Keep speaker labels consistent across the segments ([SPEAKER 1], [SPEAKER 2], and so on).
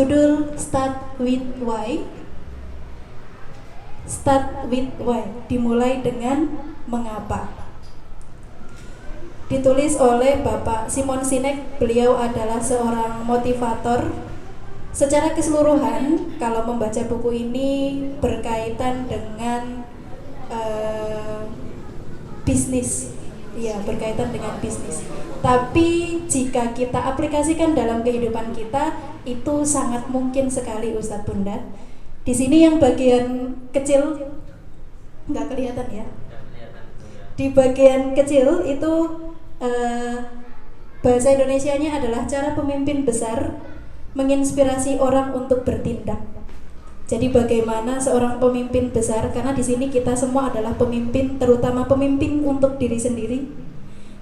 [SPEAKER 1] berjudul Start with Why. Start with Why, dimulai dengan mengapa. Ditulis oleh Bapak Simon Sinek. Beliau adalah seorang motivator. Secara keseluruhan, kalau membaca buku ini berkaitan dengan bisnis, ya, berkaitan dengan bisnis. Tapi jika kita aplikasikan dalam kehidupan kita, itu sangat mungkin sekali, Ustadz Bunda. Di sini yang bagian kecil nggak kelihatan ya. Di bagian kecil itu bahasa Indonesianya adalah cara pemimpin besar menginspirasi orang untuk bertindak. Jadi bagaimana seorang pemimpin besar, karena di sini kita semua adalah pemimpin, terutama pemimpin untuk diri sendiri.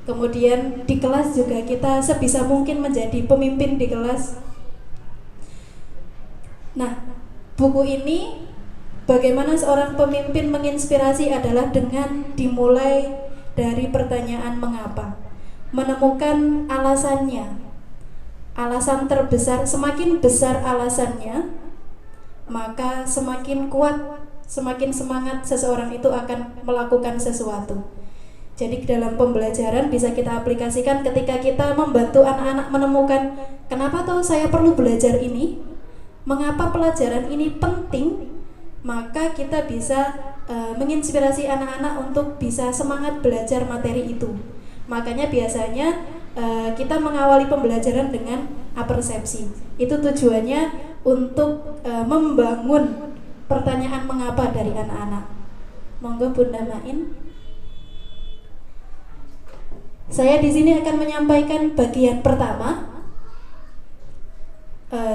[SPEAKER 1] Kemudian di kelas juga kita sebisa mungkin menjadi pemimpin di kelas. Nah, buku ini bagaimana seorang pemimpin menginspirasi adalah dengan dimulai dari pertanyaan mengapa. Menemukan alasannya. Alasan terbesar, semakin besar alasannya, maka semakin kuat, semakin semangat seseorang itu akan melakukan sesuatu. Jadi dalam pembelajaran bisa kita aplikasikan ketika kita membantu anak-anak menemukan kenapa toh saya perlu belajar ini, mengapa pelajaran ini penting, maka kita bisa menginspirasi anak-anak untuk bisa semangat belajar materi itu. Makanya biasanya kita mengawali pembelajaran dengan apersepsi. Itu tujuannya untuk membangun pertanyaan mengapa dari anak-anak. Monggo Bunda Main. Saya di sini akan menyampaikan bagian pertama.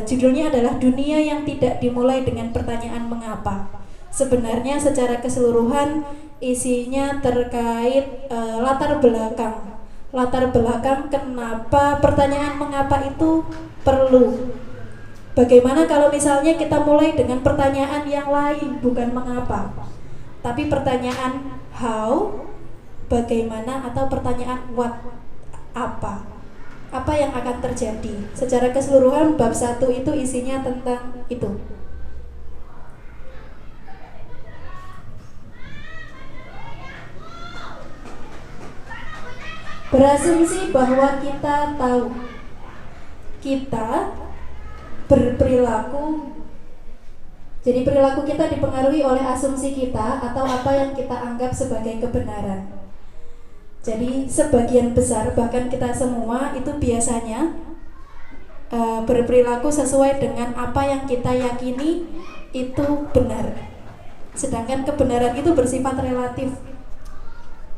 [SPEAKER 1] Judulnya adalah dunia yang tidak dimulai dengan pertanyaan mengapa. Sebenarnya secara keseluruhan isinya terkait latar belakang. Latar belakang kenapa pertanyaan mengapa itu perlu. Bagaimana kalau misalnya kita mulai dengan pertanyaan yang lain, bukan mengapa, tapi pertanyaan how, bagaimana, atau pertanyaan what, apa yang akan terjadi. Secara keseluruhan bab 1 itu isinya tentang itu. Berasumsi bahwa kita tahu, kita berperilaku. Jadi perilaku kita dipengaruhi oleh asumsi kita atau apa yang kita anggap sebagai kebenaran. Jadi sebagian besar, bahkan kita semua itu biasanya berperilaku sesuai dengan apa yang kita yakini itu benar. Sedangkan kebenaran itu bersifat relatif.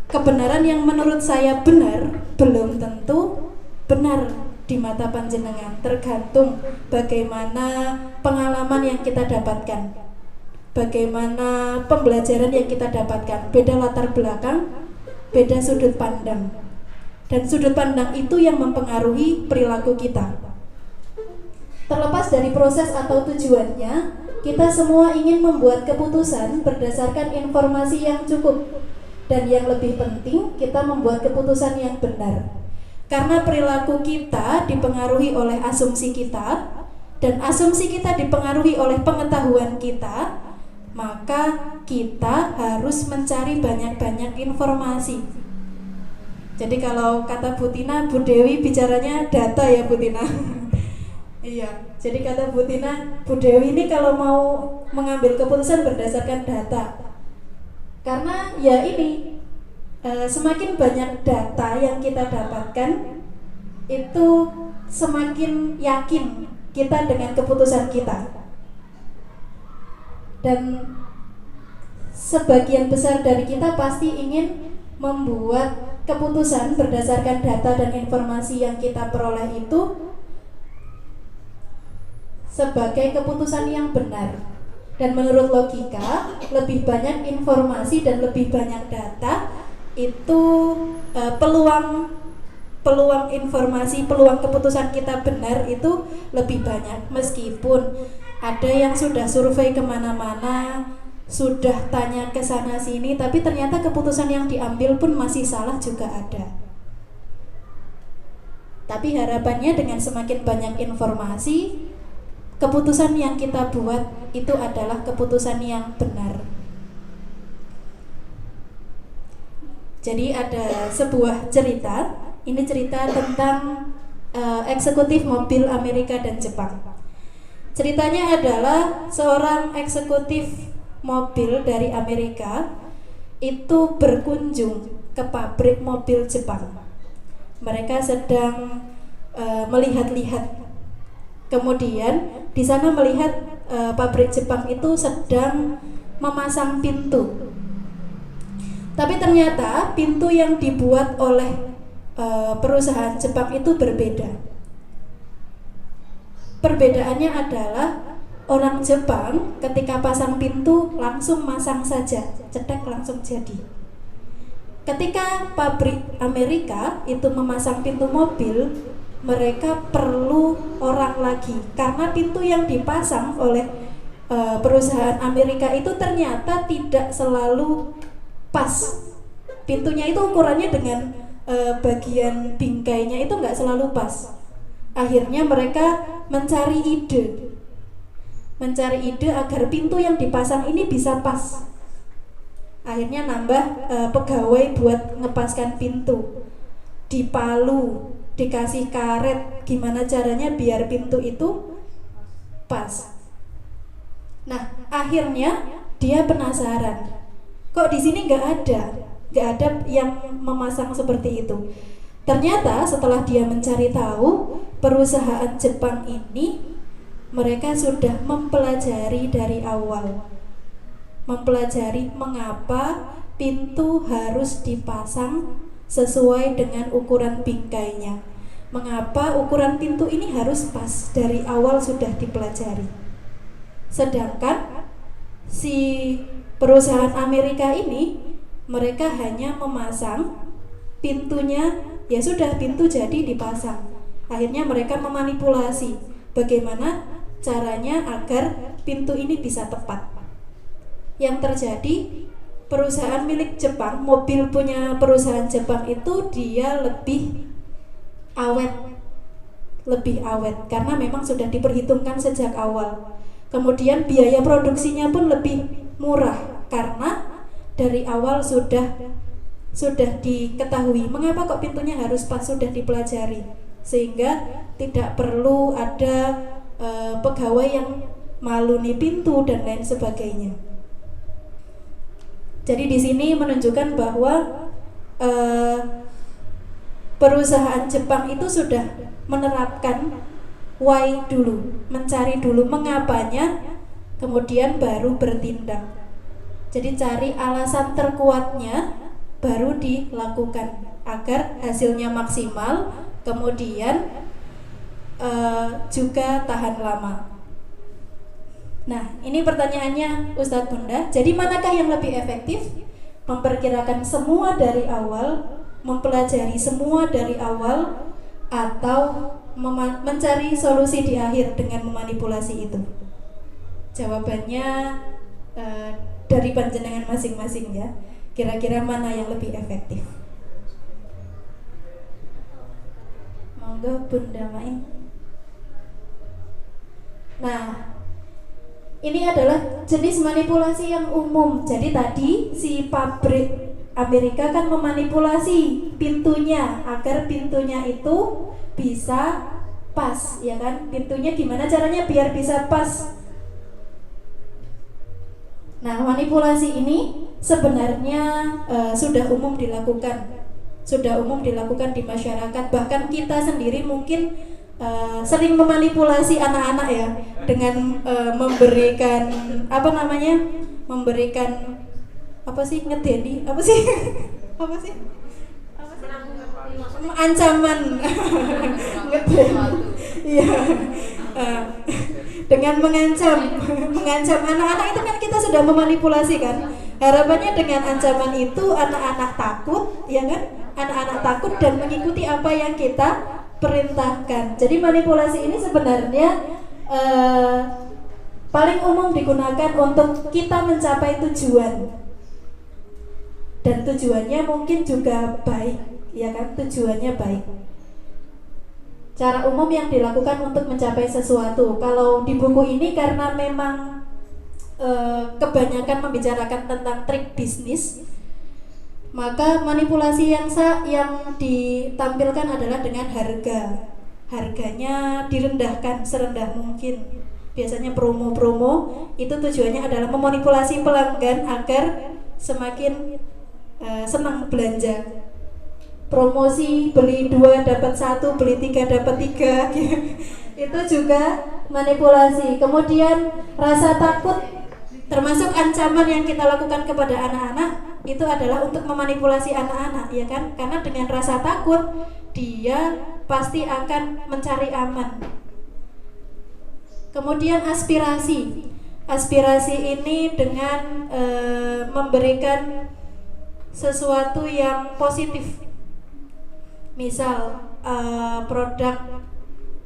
[SPEAKER 1] Kebenaran yang menurut saya benar belum tentu benar di mata panjenengan, tergantung bagaimana pengalaman yang kita dapatkan, bagaimana pembelajaran yang kita dapatkan. Beda latar belakang, beda sudut pandang, dan sudut pandang itu yang mempengaruhi perilaku kita. Terlepas dari proses atau tujuannya, kita semua ingin membuat keputusan berdasarkan informasi yang cukup. Dan yang lebih penting, kita membuat keputusan yang benar. Karena perilaku kita dipengaruhi oleh asumsi kita, dan asumsi kita dipengaruhi oleh pengetahuan kita, maka kita harus mencari banyak-banyak informasi. Jadi kalau kata Bu Tina, Bu Dewi bicaranya data ya Bu Tina. Iya, jadi kata Bu Tina, Bu Dewi ini kalau mau mengambil keputusan berdasarkan data. Karena ya ini, semakin banyak data yang kita dapatkan, itu semakin yakin kita dengan keputusan kita. Dan sebagian besar dari kita pasti ingin membuat keputusan berdasarkan data dan informasi yang kita peroleh itu sebagai keputusan yang benar. Dan menurut logika, lebih banyak informasi dan lebih banyak data itu peluang informasi, peluang keputusan kita benar itu lebih banyak. Meskipun ada yang sudah survei kemana-mana, sudah tanya ke sana sini, tapi ternyata keputusan yang diambil pun masih salah juga ada. Tapi harapannya dengan semakin banyak informasi, keputusan yang kita buat itu adalah keputusan yang benar. Jadi ada sebuah cerita, ini cerita tentang eksekutif mobil Amerika dan Jepang. Ceritanya adalah seorang eksekutif mobil dari Amerika itu berkunjung ke pabrik mobil Jepang. Mereka sedang melihat-lihat. Kemudian di sana melihat pabrik Jepang itu sedang memasang pintu. Tapi ternyata pintu yang dibuat oleh perusahaan Jepang itu berbeda. Perbedaannya adalah orang Jepang ketika pasang pintu langsung masang saja, cetek langsung jadi. Ketika pabrik Amerika itu memasang pintu mobil, mereka perlu orang lagi karena pintu yang dipasang oleh perusahaan Amerika itu ternyata tidak selalu pas. Pintunya itu ukurannya dengan bagian bingkainya itu nggak selalu pas. Akhirnya mereka mencari ide agar pintu yang dipasang ini bisa pas. Akhirnya nambah pegawai buat ngepaskan pintu, dipalu, dikasih karet, gimana caranya biar pintu itu pas. Nah, akhirnya dia penasaran, kok di sini nggak ada yang memasang seperti itu. Ternyata setelah dia mencari tahu, perusahaan Jepang ini mereka sudah mempelajari dari awal, mempelajari mengapa pintu harus dipasang sesuai dengan ukuran bingkainya, mengapa ukuran pintu ini harus pas, dari awal sudah dipelajari. Sedangkan si perusahaan Amerika ini mereka hanya memasang pintunya, ya sudah pintu jadi dipasang. Akhirnya mereka memanipulasi bagaimana caranya agar pintu ini bisa tepat. Yang terjadi, perusahaan milik Jepang, mobil punya perusahaan Jepang itu dia lebih awet karena memang sudah diperhitungkan sejak awal. Kemudian biaya produksinya pun lebih murah karena dari awal sudah diketahui mengapa kok pintunya harus pas, sudah dipelajari, sehingga tidak perlu ada pegawai yang maluni pintu dan lain sebagainya. Jadi di sini menunjukkan bahwa perusahaan Jepang itu sudah menerapkan why dulu, mencari dulu mengapanya, kemudian baru bertindak. Jadi cari alasan terkuatnya baru dilakukan agar hasilnya maksimal, kemudian juga tahan lama. Nah, ini pertanyaannya Ustadz Bunda. Jadi manakah yang lebih efektif? Memperkirakan semua dari awal, mempelajari semua dari awal, atau mencari solusi di akhir dengan memanipulasi itu? Jawabannya dari panjenengan masing-masing ya. Kira-kira mana yang lebih efektif? Monggo Bunda Main. Nah, ini adalah jenis manipulasi yang umum. Jadi tadi si pabrik Amerika kan memanipulasi pintunya agar pintunya itu bisa pas, ya kan? Pintunya gimana caranya biar bisa pas? Nah, manipulasi ini sebenarnya sudah umum dilakukan di masyarakat. Bahkan kita sendiri mungkin sering memanipulasi anak-anak ya, dengan memberikan ngedeni ancaman iya, dengan mengancam anak-anak itu kan kita sudah memanipulasi kan. Harapannya dengan ancaman itu anak-anak takut, ya kan? Anak-anak takut dan mengikuti apa yang kita perintahkan. Jadi manipulasi ini sebenarnya paling umum digunakan untuk kita mencapai tujuan, dan tujuannya mungkin juga baik, ya kan? Tujuannya baik. cara umum yang dilakukan untuk mencapai sesuatu. Kalau di buku ini karena memang kebanyakan membicarakan tentang trik bisnis, maka manipulasi yang ditampilkan adalah dengan harga. Harganya direndahkan serendah mungkin. Biasanya promo-promo itu tujuannya adalah memanipulasi pelanggan agar semakin senang belanja. Promosi beli 2 dapat 1, beli 3 dapat 3 itu juga manipulasi. Kemudian rasa takut termasuk ancaman yang kita lakukan kepada anak-anak itu adalah untuk memanipulasi anak-anak, ya kan? Karena dengan rasa takut dia pasti akan mencari aman. Kemudian aspirasi. Aspirasi ini dengan memberikan sesuatu yang positif. Misal produk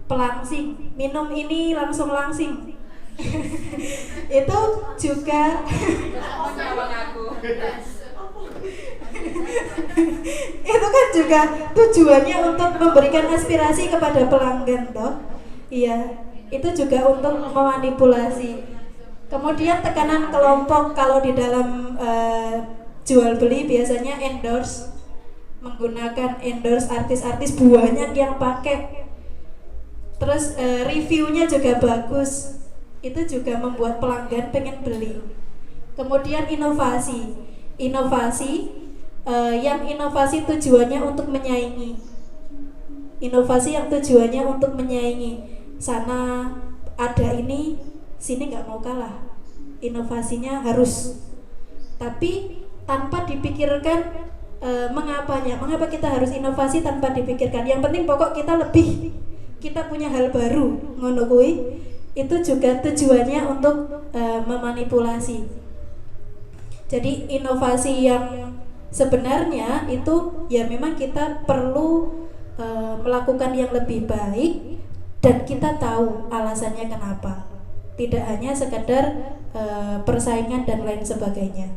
[SPEAKER 1] pelangsing, minum ini langsung langsing. Itu juga itu kan juga tujuannya untuk memberikan aspirasi kepada pelanggan toh. Iya, itu juga untuk memanipulasi. Kemudian tekanan kelompok, kalau di dalam jual beli biasanya endorse, menggunakan endorse artis-artis banyak yang pakai. Terus reviewnya juga bagus. Itu juga membuat pelanggan pengen beli. Kemudian inovasi yang inovasi tujuannya untuk menyaingi. Inovasi yang tujuannya untuk menyaingi. Sana ada ini, sini nggak mau kalah. Inovasinya harus, tapi tanpa dipikirkan mengapa kita harus inovasi tanpa dipikirkan. Yang penting pokok kita punya hal baru, ngono kuwi. Itu juga tujuannya untuk memanipulasi. Jadi inovasi yang sebenarnya itu ya memang kita perlu melakukan yang lebih baik dan kita tahu alasannya kenapa. Tidak hanya sekedar persaingan dan lain sebagainya.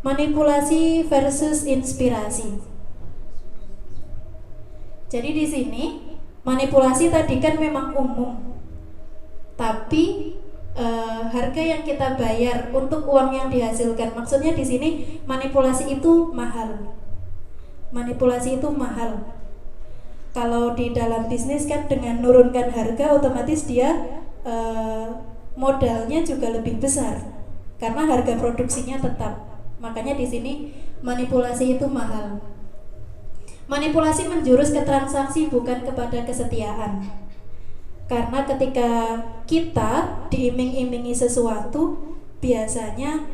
[SPEAKER 1] Manipulasi versus inspirasi. Jadi di sini manipulasi tadi kan memang umum, tapi harga yang kita bayar untuk uang yang dihasilkan, maksudnya di sini manipulasi itu mahal. Manipulasi itu mahal. Kalau di dalam bisnis kan dengan menurunkan harga otomatis dia modalnya juga lebih besar karena harga produksinya tetap. Makanya di sini manipulasi itu mahal. Manipulasi menjurus ke transaksi bukan kepada kesetiaan. Karena ketika kita diiming-imingi sesuatu, biasanya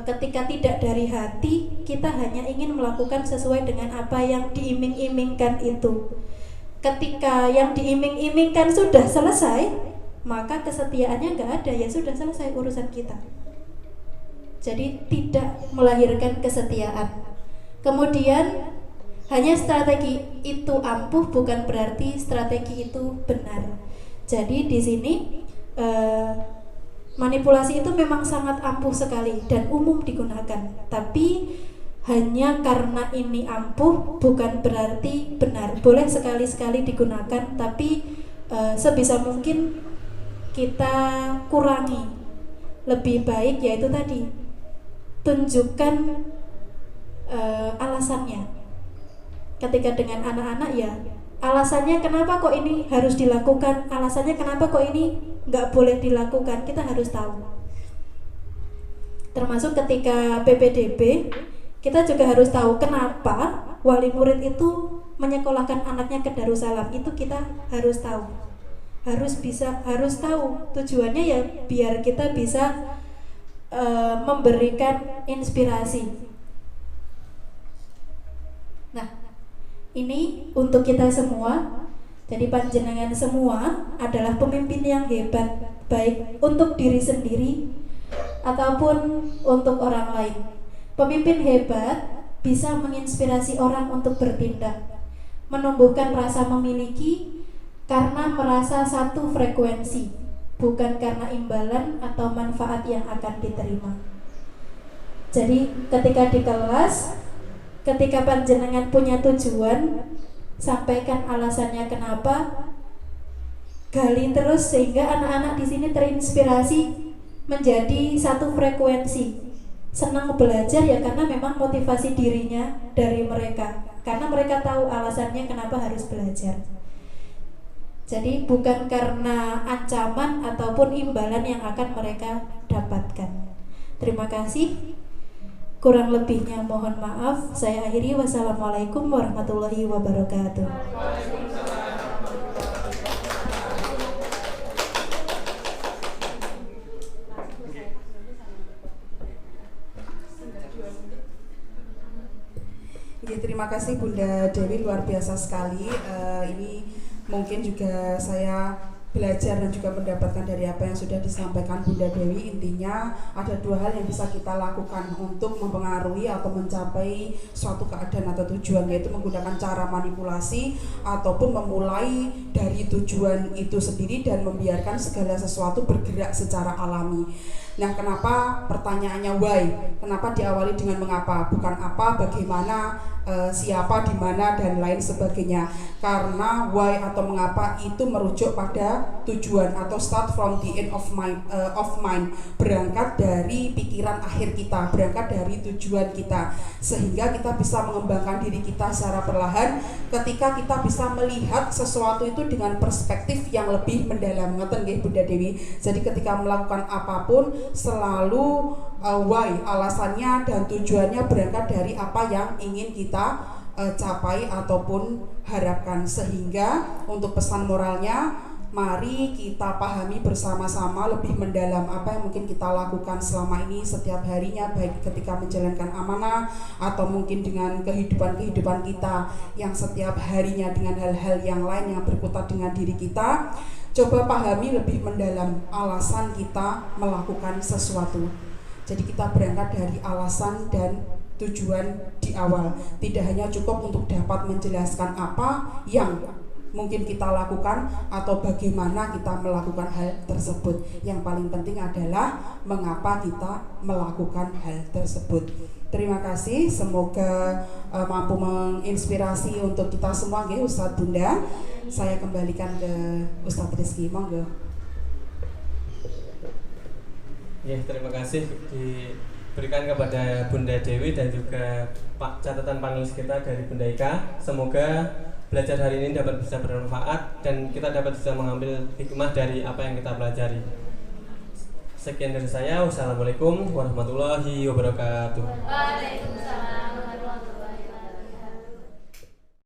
[SPEAKER 1] ketika tidak dari hati, kita hanya ingin melakukan sesuai dengan apa yang diiming-imingkan itu. Ketika yang diiming-imingkan sudah selesai, maka kesetiaannya nggak ada, ya sudah selesai urusan kita. Jadi tidak melahirkan kesetiaan. Kemudian hanya strategi itu ampuh bukan berarti strategi itu benar. Jadi di sini manipulasi itu memang sangat ampuh sekali dan umum digunakan. Tapi hanya karena ini ampuh bukan berarti benar. Boleh sekali-sekali digunakan, tapi sebisa mungkin kita kurangi. Lebih baik yaitu tadi tunjukkan alasannya. Ketika dengan anak-anak ya alasannya kenapa kok ini harus dilakukan, alasannya kenapa kok ini nggak boleh dilakukan, kita harus tahu. Termasuk ketika PPDB kita juga harus tahu kenapa wali murid itu menyekolahkan anaknya ke Darussalam. Itu kita harus tahu, harus tahu tujuannya ya biar kita bisa memberikan inspirasi. Nah, ini untuk kita semua. Jadi panjenengan semua adalah pemimpin yang hebat, baik untuk diri sendiri ataupun untuk orang lain. Pemimpin hebat bisa menginspirasi orang untuk bertindak, menumbuhkan rasa memiliki karena merasa satu frekuensi, bukan karena imbalan atau manfaat yang akan diterima. Jadi ketika di kelas, ketika panjenengan punya tujuan, sampaikan alasannya kenapa, gali terus sehingga anak-anak di sini terinspirasi menjadi satu frekuensi. Senang belajar ya karena memang motivasi dirinya dari mereka, karena mereka tahu alasannya kenapa harus belajar. Jadi bukan karena ancaman ataupun imbalan yang akan mereka dapatkan. Terima kasih. Kurang lebihnya mohon maaf. Saya akhiri. Wassalamualaikum warahmatullahi wabarakatuh.
[SPEAKER 2] Ya, terima kasih Bunda Dewi, luar biasa sekali. Ini mungkin juga saya belajar dan juga mendapatkan dari apa yang sudah disampaikan Bunda Dewi. Intinya ada dua hal yang bisa kita lakukan untuk mempengaruhi atau mencapai suatu keadaan atau tujuan, yaitu menggunakan cara manipulasi ataupun memulai dari tujuan itu sendiri dan membiarkan segala sesuatu bergerak secara alami. Nah, kenapa pertanyaannya why? Kenapa diawali dengan mengapa? Bukan apa, bagaimana, siapa, di mana, dan lain sebagainya. Karena why atau mengapa itu merujuk pada tujuan atau start from the end of mind, berangkat dari pikiran akhir kita, berangkat dari tujuan kita, sehingga kita bisa mengembangkan diri kita secara perlahan ketika kita bisa melihat sesuatu itu dengan perspektif yang lebih mendalam. Ngoten nggih Bunda Dewi. Jadi ketika melakukan apapun selalu why, alasannya dan tujuannya berangkat dari apa yang ingin kita capai ataupun harapkan. Sehingga untuk pesan moralnya, mari kita pahami bersama-sama lebih mendalam apa yang mungkin kita lakukan selama ini setiap harinya, baik ketika menjalankan amanah atau mungkin dengan kehidupan kita yang setiap harinya dengan hal-hal yang lain yang berkutat dengan diri kita. Coba pahami lebih mendalam alasan kita melakukan sesuatu. Jadi kita berangkat dari alasan dan tujuan di awal. Tidak hanya cukup untuk dapat menjelaskan apa yang mungkin kita lakukan atau bagaimana kita melakukan hal tersebut. Yang paling penting adalah mengapa kita melakukan hal tersebut. Terima kasih, semoga mampu menginspirasi untuk kita semua nggih Ustadz Bunda. Saya kembalikan ke Ustadz Rizky, monggo.
[SPEAKER 3] Ya, terima kasih diberikan kepada Bunda Dewi dan juga Pak catatan panelis kita dari Bunda Ika. Semoga belajar hari ini dapat bisa bermanfaat dan kita dapat bisa mengambil hikmah dari apa yang kita pelajari. Sekian dari saya. Wassalamualaikum warahmatullahi wabarakatuh.
[SPEAKER 4] Waalaikumsalam.